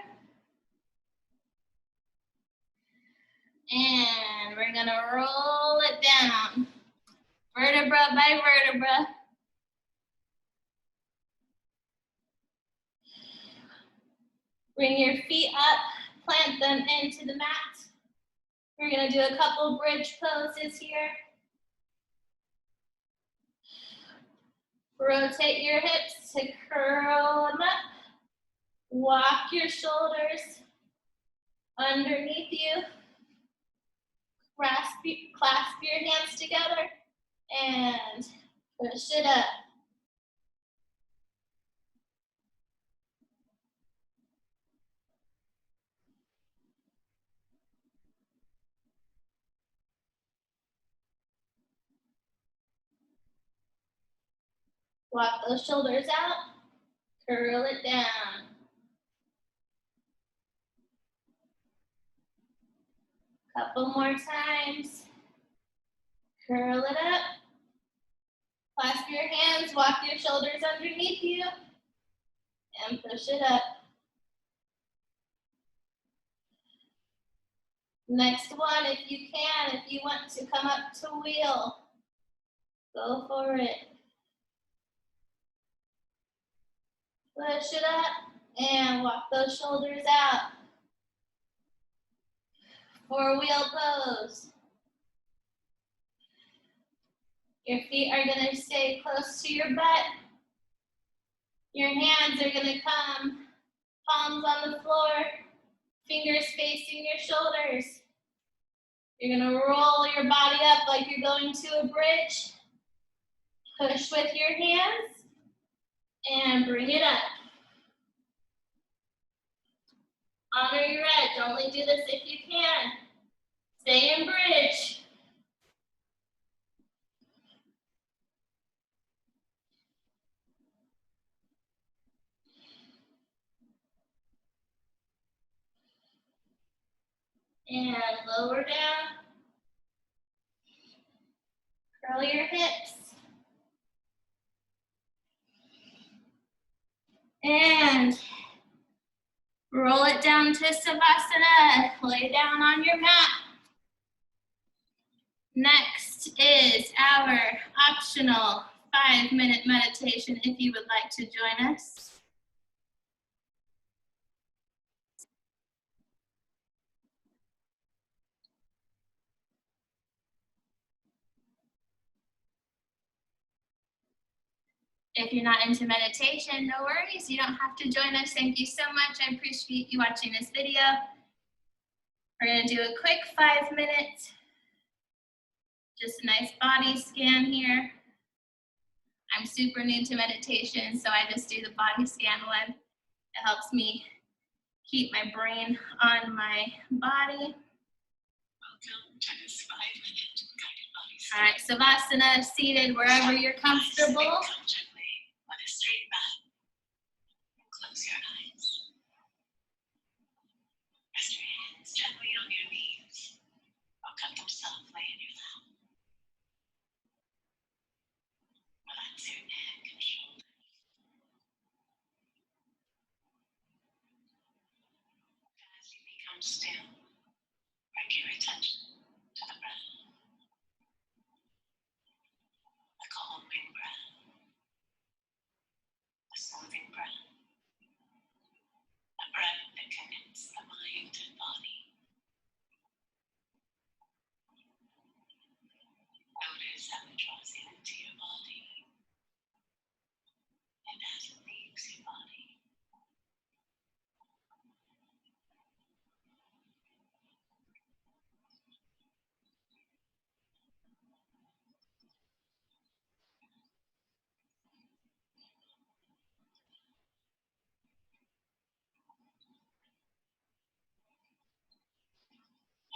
A: And we're gonna roll it down, vertebra by vertebra. Bring your feet up, plant them into the mat. We're gonna do a couple bridge poses here. Rotate your hips to curl them up. Walk your shoulders underneath you. Clasp your hands together and push it up. Walk those shoulders out, curl it down. Couple more times. Curl it up. Clasp your hands, walk your shoulders underneath you, and push it up. Next one, if you can, if you want to come up to wheel, go for it. Push it up and walk those shoulders out. For wheel pose. Your feet are going to stay close to your butt. Your hands are going to come, palms on the floor, fingers facing your shoulders. You're going to roll your body up like you're going to a bridge. Push with your hands and bring it up. Honor your edge. Only do this if you can. Stay in bridge. And lower down. Curl your hips. And roll it down to Savasana. Lay down on your mat. Next is our optional 5-minute meditation if you would like to join us. If you're not into meditation, no worries. You don't have to join us. Thank you so much. I appreciate you watching this video. We're going to do a quick 5 minutes. Just a nice body scan here. I'm super new to meditation, so I just do the body scan one. It helps me keep my brain on my body. Welcome to this 5-minute guided body scan. All right, Savasana, seated wherever you're comfortable. On a straight back. Close your eyes. Rest your hands gently on your knees or cup them softly in your lap. Relax your neck and shoulders. As you become still, bring your attention to the breath. A calming breath. A soothing breath. A breath that connects the mind and body. Notice how it draws into your body and as it leaves your body.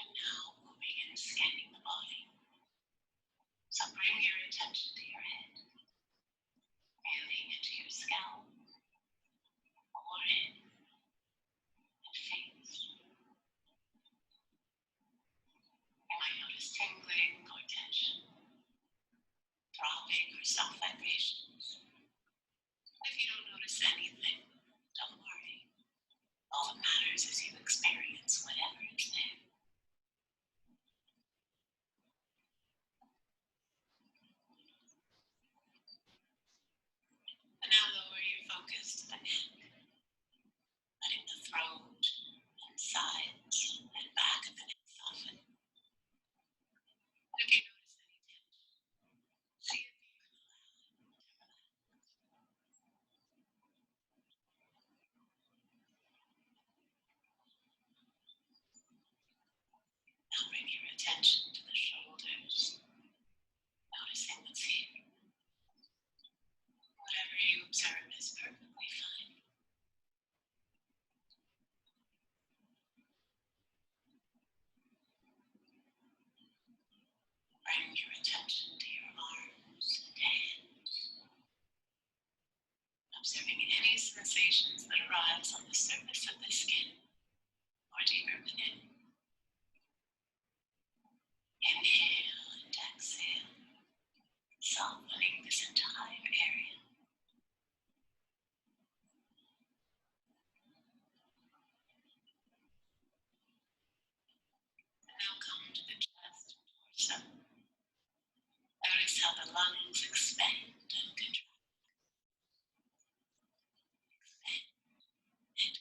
A: And now we'll begin scanning the body. So bring your attention to your head, feeling into your scalp, forehead, and face.
B: attention to the shoulders, noticing what's here. Whatever you observe is perfectly fine. Bring your attention to your arms and hands, observing any sensations that arise on the surface of the skin or deeper within. Inhale and exhale, softening this entire area. And now come to the chest and torso. Notice how the lungs expand and contract. Expand and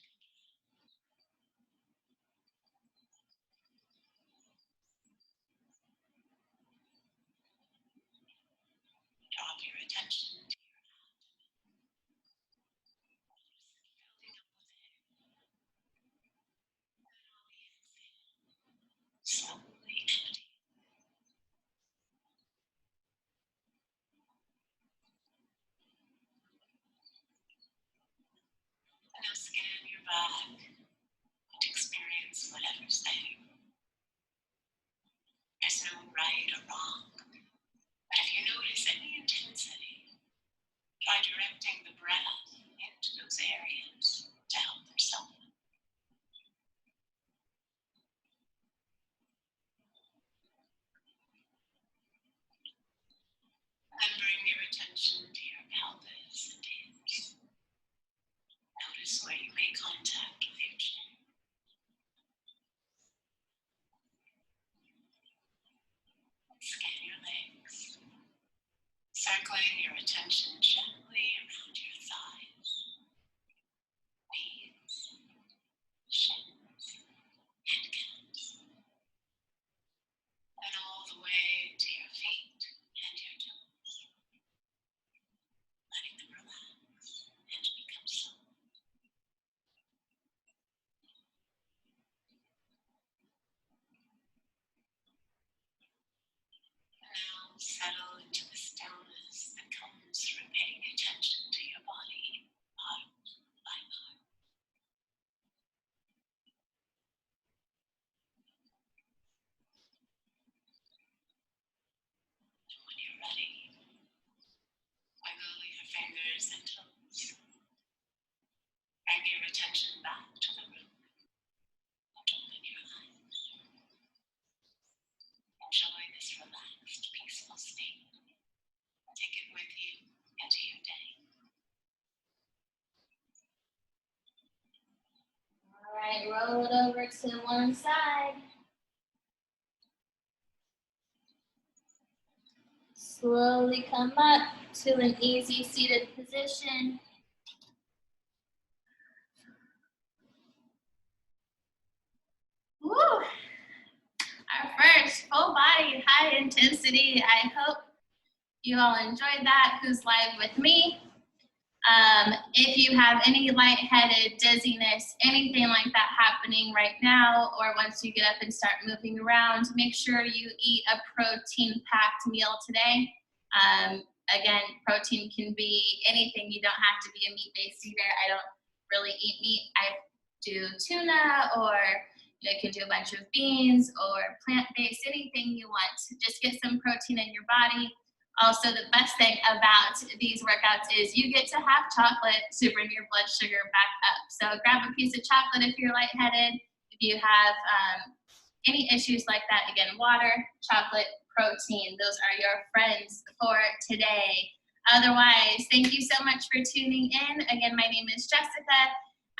B: drop your attention to your building up with air. And on the exhale, slowly empty. And now scan your back and experience whatever's there. There's no right or wrong, but if you notice any intensity, try directing the breath into those areas to help them soften. Then bring your attention to your pelvis and hips. Notice where you make contact with your chin. Scan your legs, circling your attention gently around your thighs, knees, shins, and calves, and all the way to your feet and your toes, letting them relax and become soft. Now settle into the stillness that comes from paying attention to your body, part by part. And when you're ready, wiggle your fingers and toes. Bring your attention back to the room and open your eyes. Enjoy this relaxed, peaceful state. Take it with you into your day.
A: All right, roll it over to one side. Slowly come up to an easy seated position. Woo! Our first full body, high intensity. I hope you all enjoyed that, who's live with me. If you have any lightheaded, dizziness, anything like that happening right now, or once you get up and start moving around, make sure you eat a protein-packed meal today. Again, protein can be anything. You don't have to be a meat-based eater. I don't really eat meat. I do tuna, or you can do a bunch of beans or plant-based, anything you want. Just get some protein in your body. Also, the best thing about these workouts is you get to have chocolate to bring your blood sugar back up. So grab a piece of chocolate if you're lightheaded. If you have any issues like that, again, water, chocolate, protein, those are your friends for today. Otherwise, thank you so much for tuning in. Again, my name is Jessica.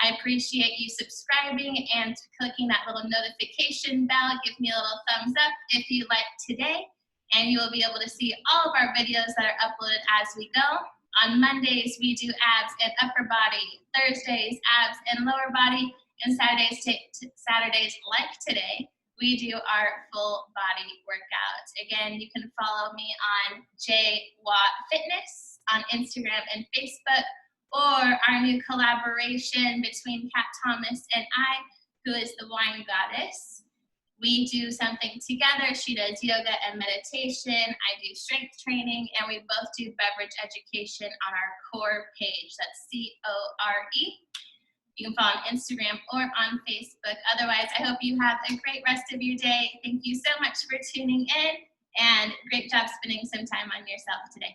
A: I appreciate you subscribing and clicking that little notification bell. Give me a little thumbs up if you like today. And you will be able to see all of our videos that are uploaded as we go. On Mondays, we do abs and upper body. Thursdays, abs and lower body. And Saturdays, like today, we do our full body workouts. Again, you can follow me on JWatt Fitness on Instagram and Facebook, or our new collaboration between Kat Thomas and I, who is the Wine Goddess. we do something together. She does yoga and meditation. I do strength training, and we both do beverage education on our core page. That's CORE. You can follow on Instagram or on Facebook. Otherwise, I hope you have a great rest of your day. Thank you so much for tuning in, and great job spending some time on yourself today.